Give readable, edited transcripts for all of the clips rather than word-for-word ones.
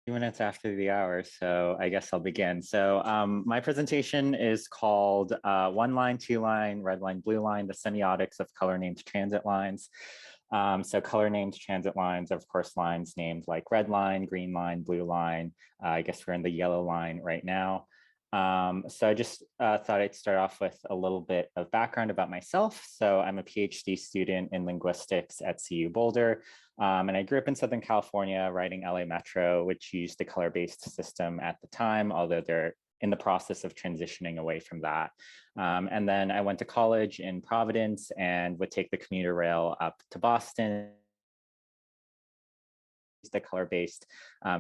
Minutes after the hour, so I guess I'll begin. So my presentation is called One Line, Two Line, Red Line, Blue Line, the Semiotics of Color Named Transit Lines. So color named transit lines are, of course, lines named like red line, green line, blue line. I guess we're in the yellow line right now. So I just thought I'd start off with a little bit of background about myself. So I'm a PhD student in linguistics at CU Boulder. And I grew up in Southern California riding LA Metro, which used the color-based system at the time, although they're in the process of transitioning away from that. And then I went to college in Providence and would take the commuter rail up to Boston, the color-based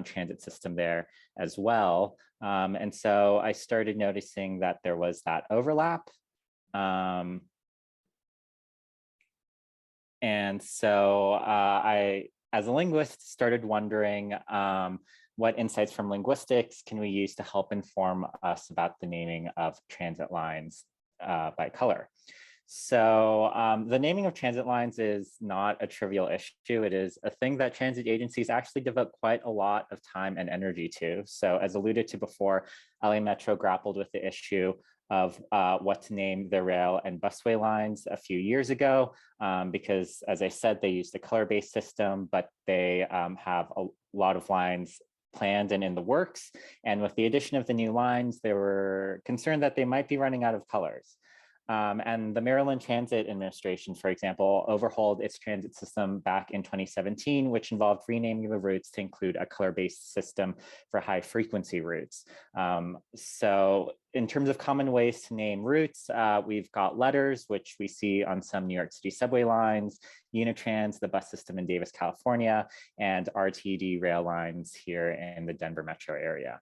transit system there as well. And so I started noticing that there was that overlap. And so I, as a linguist, started wondering what insights from linguistics can we use to help inform us about the naming of transit lines by color. So the naming of transit lines is not a trivial issue. It is a thing that transit agencies actually devote quite a lot of time and energy to. So as alluded to before, LA Metro grappled with the issue of what to name their rail and busway lines a few years ago, because as I said, they use the color-based system, but they have a lot of lines planned and in the works. And with the addition of the new lines, they were concerned that they might be running out of colors. And the Maryland Transit Administration, for example, overhauled its transit system back in 2017, which involved renaming the routes to include a color-based system for high frequency routes. So in terms of common ways to name routes, we've got letters, which we see on some New York City subway lines, Unitrans, the bus system in Davis, California, and RTD rail lines here in the Denver metro area.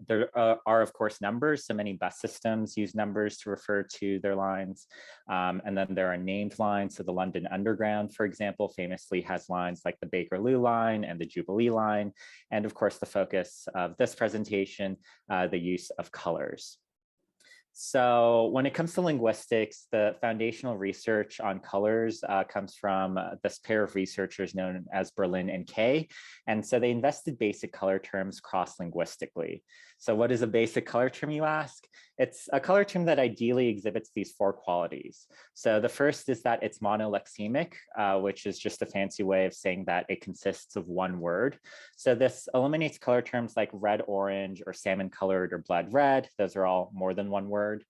There are, of course, numbers. So many bus systems use numbers to refer to their lines. And then there are named lines. So the London Underground, for example, famously has lines like the Bakerloo line and the Jubilee line. And of course, the focus of this presentation, the use of colors. So when it comes to linguistics, the foundational research on colors comes from this pair of researchers known as Berlin and Kay. And so they invested basic color terms cross-linguistically. So what is a basic color term, you ask? It's a color term that ideally exhibits these four qualities. So the first is that it's monolexemic, which is just a fancy way of saying that it consists of one word. So this eliminates color terms like red orange or salmon colored or blood red. Those are all more than one word.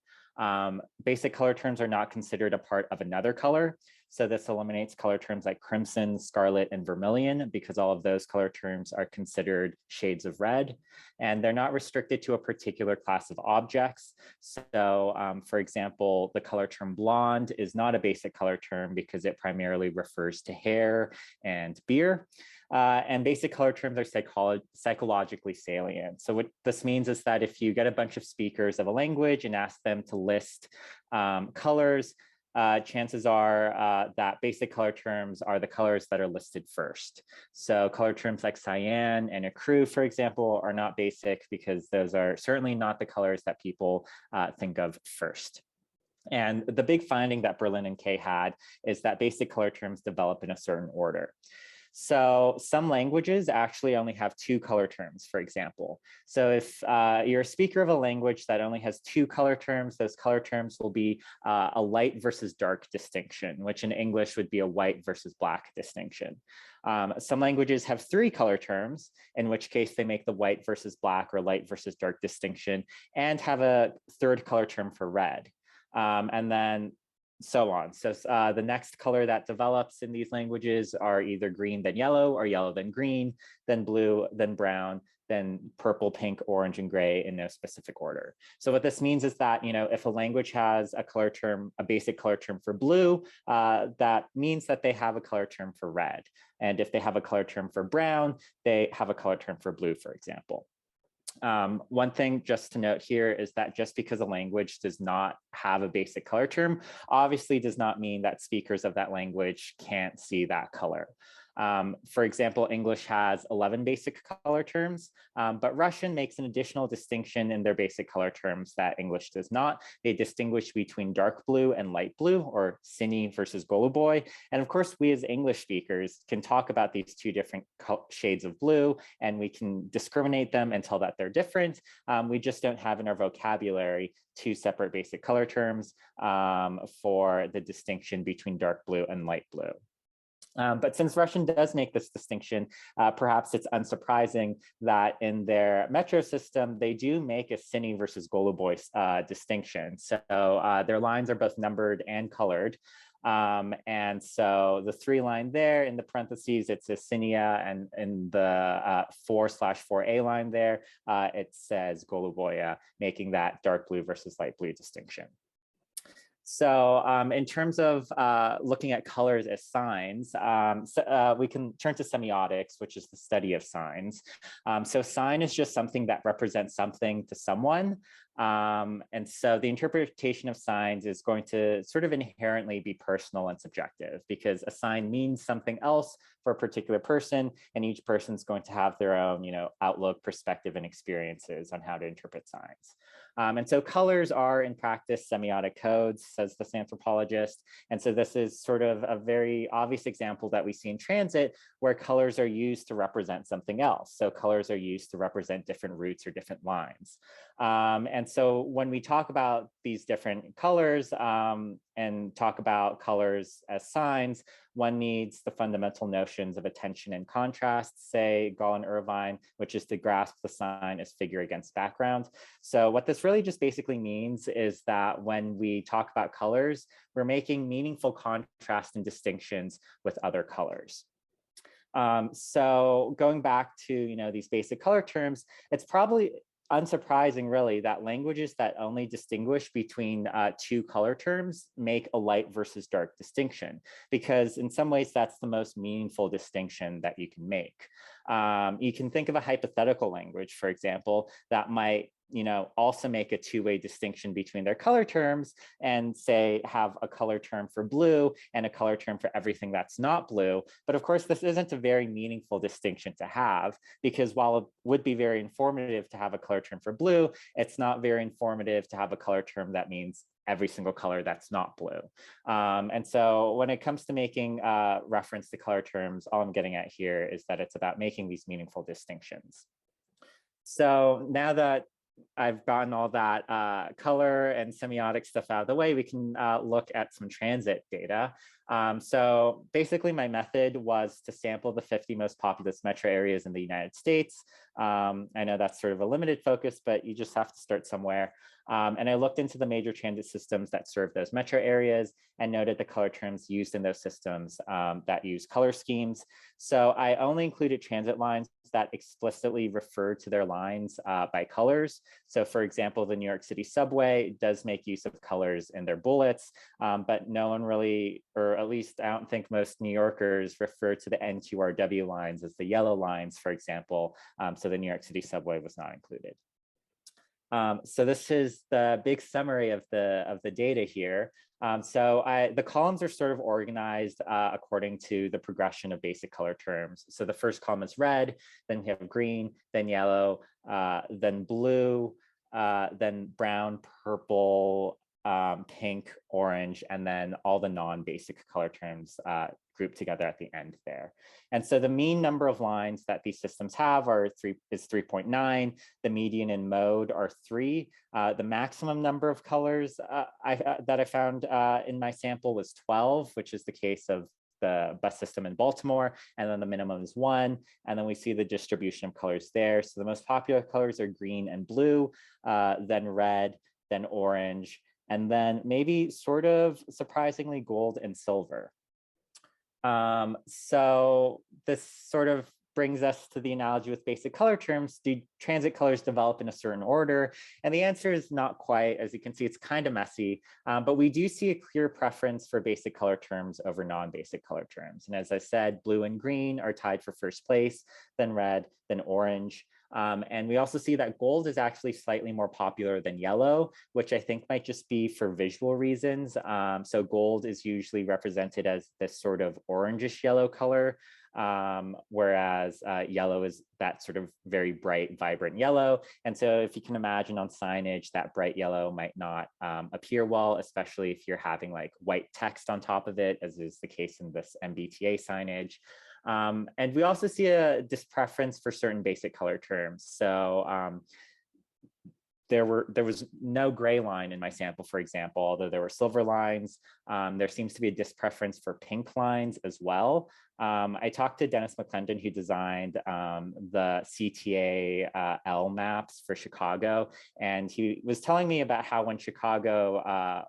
Basic color terms are not considered a part of another color. So this eliminates color terms like crimson, scarlet, and vermilion because all of those color terms are considered shades of red. And they're not restricted to a particular class of objects. So for example, the color term blonde is not a basic color term because it primarily refers to hair and beer. And basic color terms are psychologically salient. So what this means is that if you get a bunch of speakers of a language and ask them to list colors, chances are that basic color terms are the colors that are listed first. So color terms like cyan and ecru, for example, are not basic because those are certainly not the colors that people think of first. And the big finding that Berlin and Kay had is that basic color terms develop in a certain order. So some languages actually only have two color terms, for example. So if you're a speaker of a language that only has two color terms, those color terms will be a light versus dark distinction, which in English would be a white versus black distinction. Some languages have three color terms, in which case they make the white versus black or light versus dark distinction, and have a third color term for red. And then so on. So the next color that develops in these languages are either green then yellow, or yellow then green, then blue, then brown, then purple, pink, orange, and gray in no specific order. So what this means is that, you know, if a language has a color term, a basic color term for blue, that means that they have a color term for red. And if they have a color term for brown, they have a color term for blue, for example. One thing just to note here is that just because a language does not have a basic color term, obviously does not mean that speakers of that language can't see that color. For example, English has 11 basic color terms, but Russian makes an additional distinction in their basic color terms that English does not. They distinguish between dark blue and light blue, or sini versus goluboy. And of course, we as English speakers can talk about these two different shades of blue, and we can discriminate them and tell that they're different. We just don't have in our vocabulary two separate basic color terms for the distinction between dark blue and light blue. But since Russian does make this distinction, perhaps it's unsurprising that in their metro system, they do make a Sini versus Goluboy distinction. So their lines are both numbered and colored. And so the 3 line there in the parentheses, it's a Sinia, and in the 4/4A line there, it says Goluboya, making that dark blue versus light blue distinction. So in terms of looking at colors as signs, we can turn to semiotics, which is the study of signs. So sign is just something that represents something to someone. And so the interpretation of signs is going to sort of inherently be personal and subjective, because a sign means something else for a particular person, and each person's going to have their own, outlook, perspective, and experiences on how to interpret signs. And so colors are in practice semiotic codes, says this anthropologist. And so this is sort of a very obvious example that we see in transit, where colors are used to represent something else. So colors are used to represent different routes or different lines. And so when we talk about these different colors and talk about colors as signs, one needs the fundamental notions of attention and contrast, say Gall and Irvine, which is to grasp the sign as figure against background. So what this really just basically means is that when we talk about colors, we're making meaningful contrast and distinctions with other colors. So going back to these basic color terms, it's probably unsurprising, really, that languages that only distinguish between 2 color terms make a light versus dark distinction, because in some ways that's the most meaningful distinction that you can make. You can think of a hypothetical language, for example, that might also make a 2-way distinction between their color terms and say have a color term for blue and a color term for everything that's not blue. But of course, this isn't a very meaningful distinction to have, because while it would be very informative to have a color term for blue, it's not very informative to have a color term that means every single color that's not blue. And so when it comes to making reference to color terms, all I'm getting at here is that it's about making these meaningful distinctions. So now that I've gotten all that color and semiotic stuff out of the way, we can look at some transit data. So basically my method was to sample the 50 most populous metro areas in the United States. I know that's sort of a limited focus, but you just have to start somewhere. And I looked into the major transit systems that serve those metro areas and noted the color terms used in those systems that use color schemes. So I only included transit lines that explicitly refer to their lines by colors. So for example, the New York City subway does make use of colors in their bullets, but no one really, or at least I don't think most New Yorkers, refer to the N2RW lines as the yellow lines, for example. So the New York City subway was not included. So this is the big summary of the data here. The columns are sort of organized according to the progression of basic color terms. So the first column is red, then you have green, then yellow, then blue, then brown, purple, pink, orange, and then all the non-basic color terms grouped together at the end there. And so the mean number of lines that these systems have is 3.9. The median and mode are 3. The maximum number of colors that I found in my sample was 12, which is the case of the bus system in Baltimore, and then the minimum is 1. And then we see the distribution of colors there. So the most popular colors are green and blue, then red, then orange, and then maybe sort of surprisingly gold and silver. So this sort of brings us to the analogy with basic color terms. Do transit colors develop in a certain order? And the answer is not quite. As you can see, it's kind of messy, but we do see a clear preference for basic color terms over non-basic color terms. And as I said, blue and green are tied for first place, then red, then orange. And we also see that gold is actually slightly more popular than yellow, which I think might just be for visual reasons. So gold is usually represented as this sort of orangish yellow color, whereas yellow is that sort of very bright, vibrant yellow. And so if you can imagine on signage, that bright yellow might not appear well, especially if you're having like white text on top of it, as is the case in this MBTA signage. And we also see a dispreference for certain basic color terms. So there was no gray line in my sample, for example, although there were silver lines. There seems to be a dispreference for pink lines as well. I talked to Dennis McClendon, who designed the CTA L maps for Chicago, and he was telling me about how when Chicago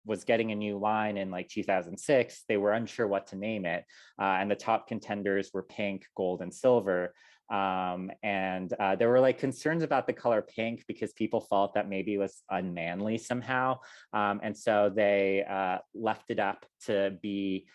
was getting a new line in like 2006, they were unsure what to name it. And the top contenders were pink, gold, and silver. There were like concerns about the color pink because people felt that maybe it was unmanly somehow. And so they left it up to be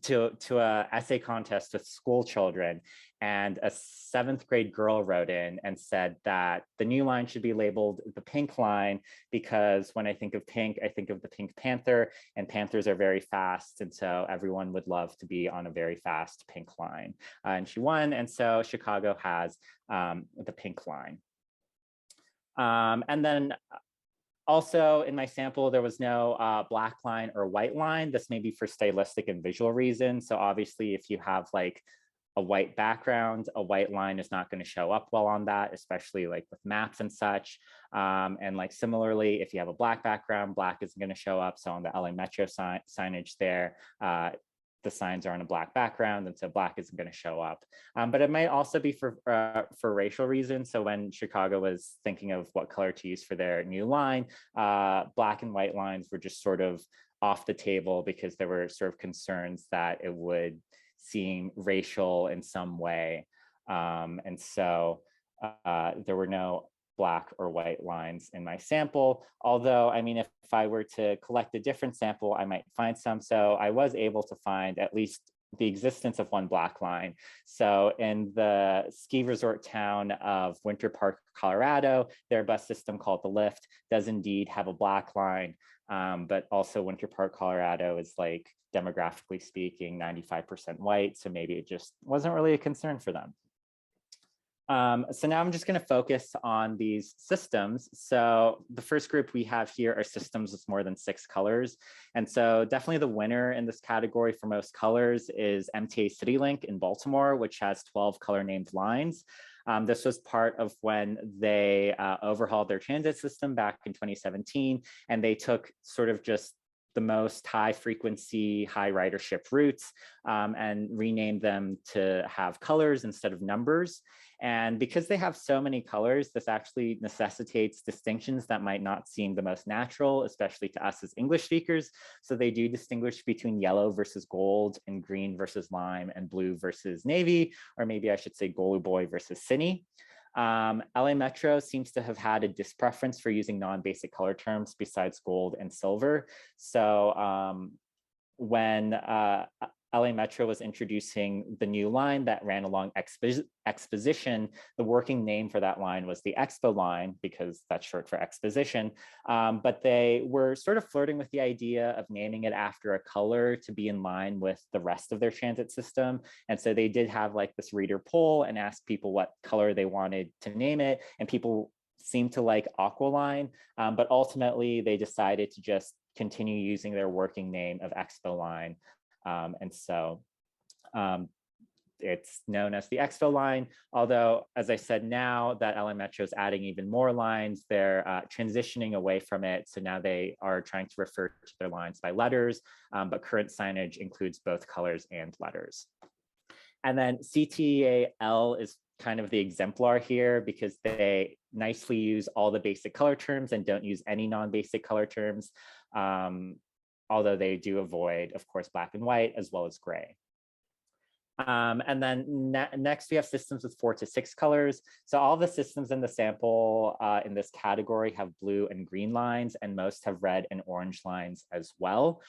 to a essay contest with school children, and a 7th grade girl wrote in and said that the new line should be labeled the pink line because when I think of pink, I think of the Pink Panther, and panthers are very fast, and so everyone would love to be on a very fast pink line. And she won, and so Chicago has the pink line. And then also in my sample, there was no black line or white line. This may be for stylistic and visual reasons. So obviously if you have like a white background, a white line is not going to show up well on that, especially like with maps and such. And like similarly, if you have a black background, black isn't going to show up. So on the LA Metro signage there, the signs are on a black background, and so black isn't going to show up. But it might also be for racial reasons. So when Chicago was thinking of what color to use for their new line, black and white lines were just sort of off the table because there were sort of concerns that it would seem racial in some way. And so there were no black or white lines in my sample. Although, I mean, if I were to collect a different sample, I might find some. So I was able to find at least the existence of one black line. So in the ski resort town of Winter Park, Colorado, their bus system called the Lift does indeed have a black line. But also Winter Park, Colorado is like, demographically speaking, 95% white. So maybe it just wasn't really a concern for them. So now I'm just going to focus on these systems. So the first group we have here are systems with more than 6 colors. And so definitely the winner in this category for most colors is MTA CityLink in Baltimore, which has 12 color named lines. This was part of when they overhauled their transit system back in 2017, and they took sort of just the most high frequency, high ridership routes and renamed them to have colors instead of numbers. And because they have so many colors, this actually necessitates distinctions that might not seem the most natural, especially to us as English speakers. So they do distinguish between yellow versus gold, and green versus lime, and blue versus navy, or maybe I should say Golu Boy versus Cine. LA Metro seems to have had a dispreference for using non-basic color terms besides gold and silver. So when LA Metro was introducing the new line that ran along Exposition, the working name for that line was the Expo line, because that's short for exposition. But they were sort of flirting with the idea of naming it after a color to be in line with the rest of their transit system. And so they did have like this reader poll and asked people what color they wanted to name it. And people seemed to like Aqualine, but ultimately they decided to just continue using their working name of Expo Line. And so it's known as the Expo Line, although, as I said, now that LA Metro is adding even more lines, they're transitioning away from it. So now they are trying to refer to their lines by letters, but current signage includes both colors and letters. And then CTAL is kind of the exemplar here because they nicely use all the basic color terms and don't use any non-basic color terms. Although they do avoid, of course, black and white as well as gray. And then next we have systems with 4 to 6 colors. So all the systems in the sample in this category have blue and green lines, and most have red and orange lines as well.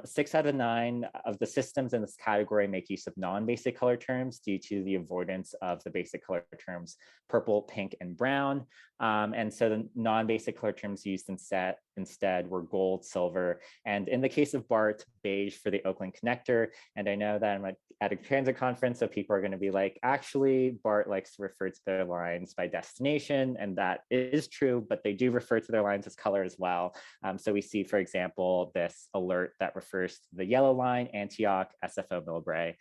6 out of 9 of the systems in this category make use of non-basic color terms due to the avoidance of the basic color terms purple, pink, and brown. And so the non-basic color terms used instead were gold, silver, and in the case of BART, beige for the Oakland connector. And I know that I'm at a transit conference, so people are going to be like, actually, BART likes to refer to their lines by destination, and that is true, but they do refer to their lines as color as well. So we see, for example, this alert that refers to the yellow line, Antioch, SFO Millbrae.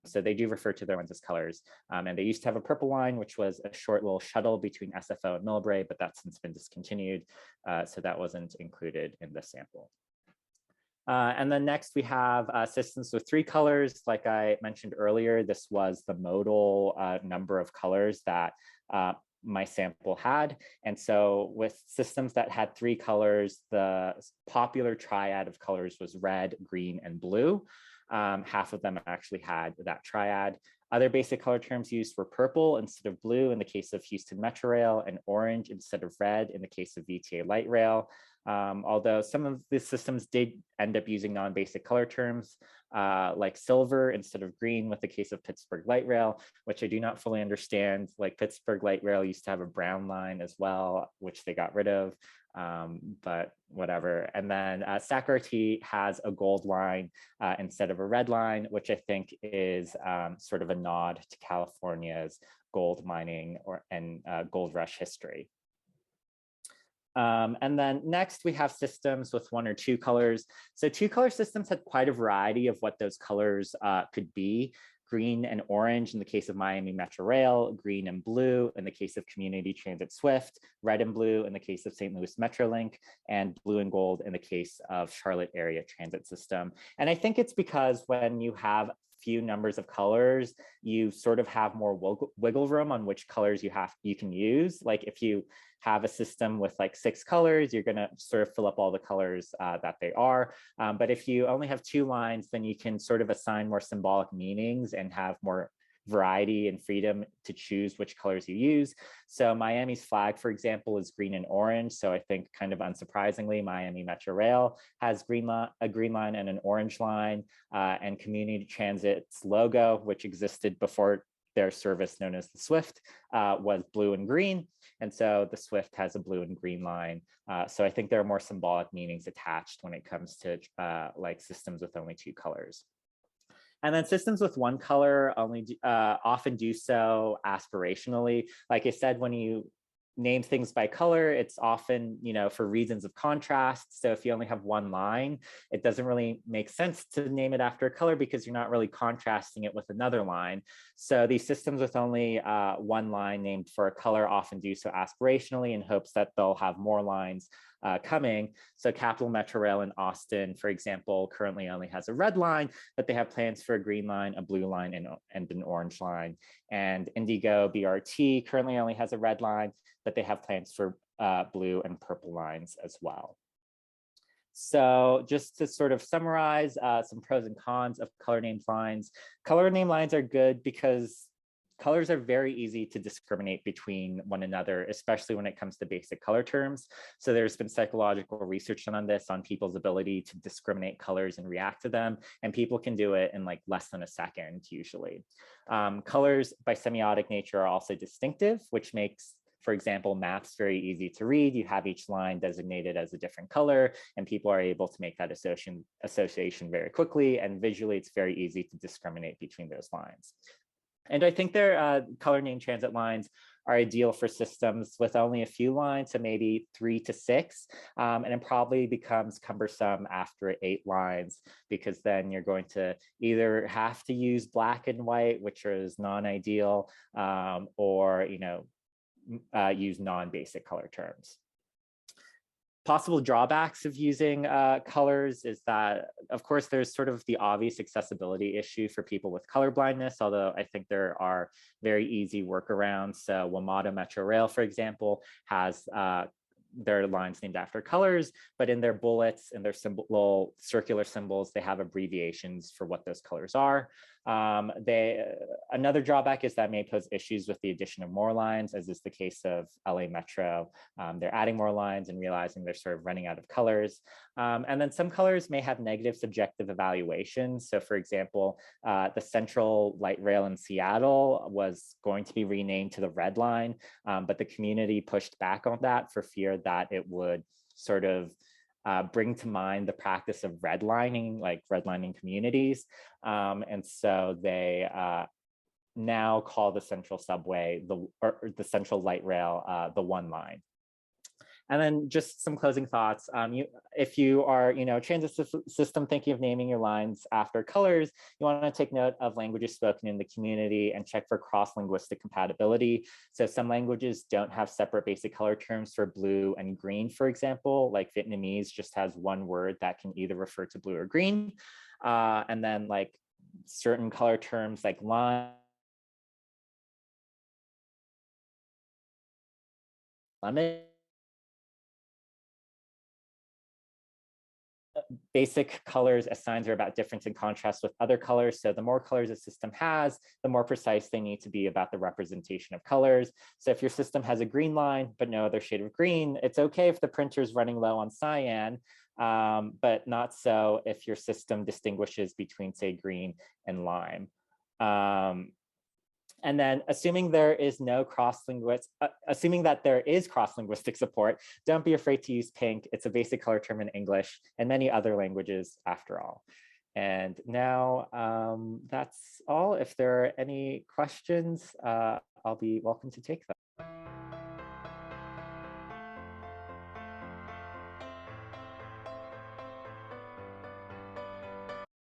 So they do refer to their lines as colors. And they used to have a purple line, which was a short little shuttle between SFO and Millbrae, but that's since been discontinued. So that wasn't included in the sample. And then next we have systems with 3 colors. Like I mentioned earlier, this was the modal number of colors that my sample had. And so with systems that had 3 colors, the popular triad of colors was red, green, and blue. Half of them actually had that triad. Other basic color terms used were purple instead of blue in the case of Houston Metro Rail, and orange instead of red in the case of VTA Light Rail. Although some of the systems did end up using non-basic color terms like silver instead of green with the case of Pittsburgh Light Rail, which I do not fully understand. Like Pittsburgh Light Rail used to have a brown line as well, which they got rid of, but whatever. And then SAC-RT has a gold line instead of a red line, which I think is sort of a nod to California's gold mining and gold rush history. And then next we have systems with 1 or 2 colors. So 2-color systems had quite a variety of what those colors could be. Green and orange in the case of Miami Metro Rail, green and blue in the case of Community Transit Swift, red and blue in the case of St. Louis Metrolink, and blue and gold in the case of Charlotte Area Transit System. And I think it's because when you have few numbers of colors, you sort of have more wiggle room on which colors you can use. Like if you have a system with like 6 colors, you're going to sort of fill up all the colors that they are. But if you only have 2 lines, then you can sort of assign more symbolic meanings and have more variety and freedom to choose which colors you use. So Miami's flag, for example, is green and orange. So I think kind of unsurprisingly, Miami Metro Rail has a green line and an orange line, and Community Transit's logo, which existed before their service known as the Swift, was blue and green. And so the Swift has a blue and green line. So I think there are more symbolic meanings attached when it comes to like systems with only 2 colors. And then systems with 1 color only often do so aspirationally. Like I said, when you name things by color, it's often, for reasons of contrast. So if you only have 1 line, it doesn't really make sense to name it after a color because you're not really contrasting it with another line. So these systems with only 1 line named for a color often do so aspirationally in hopes that they'll have more lines coming. So Capital Metro Rail in Austin, for example, currently only has a red line, but they have plans for a green line, a blue line, and an orange line. And Indigo BRT currently only has a red line, but they have plans for blue and purple lines as well. So just to sort of summarize some pros and cons of color named lines. Color named lines are good because colors are very easy to discriminate between one another, especially when it comes to basic color terms. So there's been psychological research done on this, on people's ability to discriminate colors and react to them. And people can do it in like less than a second, usually. Colors by semiotic nature are also distinctive, which makes, for example, maps very easy to read. You have each line designated as a different color, and people are able to make that association very quickly. And visually, it's very easy to discriminate between those lines. And I think their color named transit lines are ideal for systems with only a few lines, so maybe 3 to 6. And it probably becomes cumbersome after 8 lines, because then you're going to either have to use black and white, which is non-ideal, or use non-basic color terms. Possible drawbacks of using colors is that, of course, there's sort of the obvious accessibility issue for people with color blindness, although I think there are very easy workarounds. So WMATA Metro Rail, for example, has their lines named after colors, but in their bullets and their little circular symbols, they have abbreviations for what those colors are. Another drawback is that may pose issues with the addition of more lines, as is the case of LA Metro. They're adding more lines and realizing they're sort of running out of colors. And then some colors may have negative subjective evaluations. So for example, the Central Light Rail in Seattle was going to be renamed to the Red Line, but the community pushed back on that for fear that it would sort of bring to mind the practice of redlining, like redlining communities. And so they now call the Central Subway, or the Central Light Rail, the One Line. And then just some closing thoughts. If you are, transit system thinking of naming your lines after colors, you want to take note of languages spoken in the community and check for cross-linguistic compatibility. So some languages don't have separate basic color terms for blue and green, for example, like Vietnamese just has one word that can either refer to blue or green. And then like certain color terms like lime, lemon, basic colors as signs are about difference and contrast with other colors. So the more colors a system has, the more precise they need to be about the representation of colors. So if your system has a green line, but no other shade of green, it's okay if the printer is running low on cyan, but not so if your system distinguishes between, say, green and lime. And then assuming there is no assuming that there is cross-linguistic support, don't be afraid to use pink. It's a basic color term in English and many other languages after all. And now that's all. If there are any questions, I'll be welcome to take them.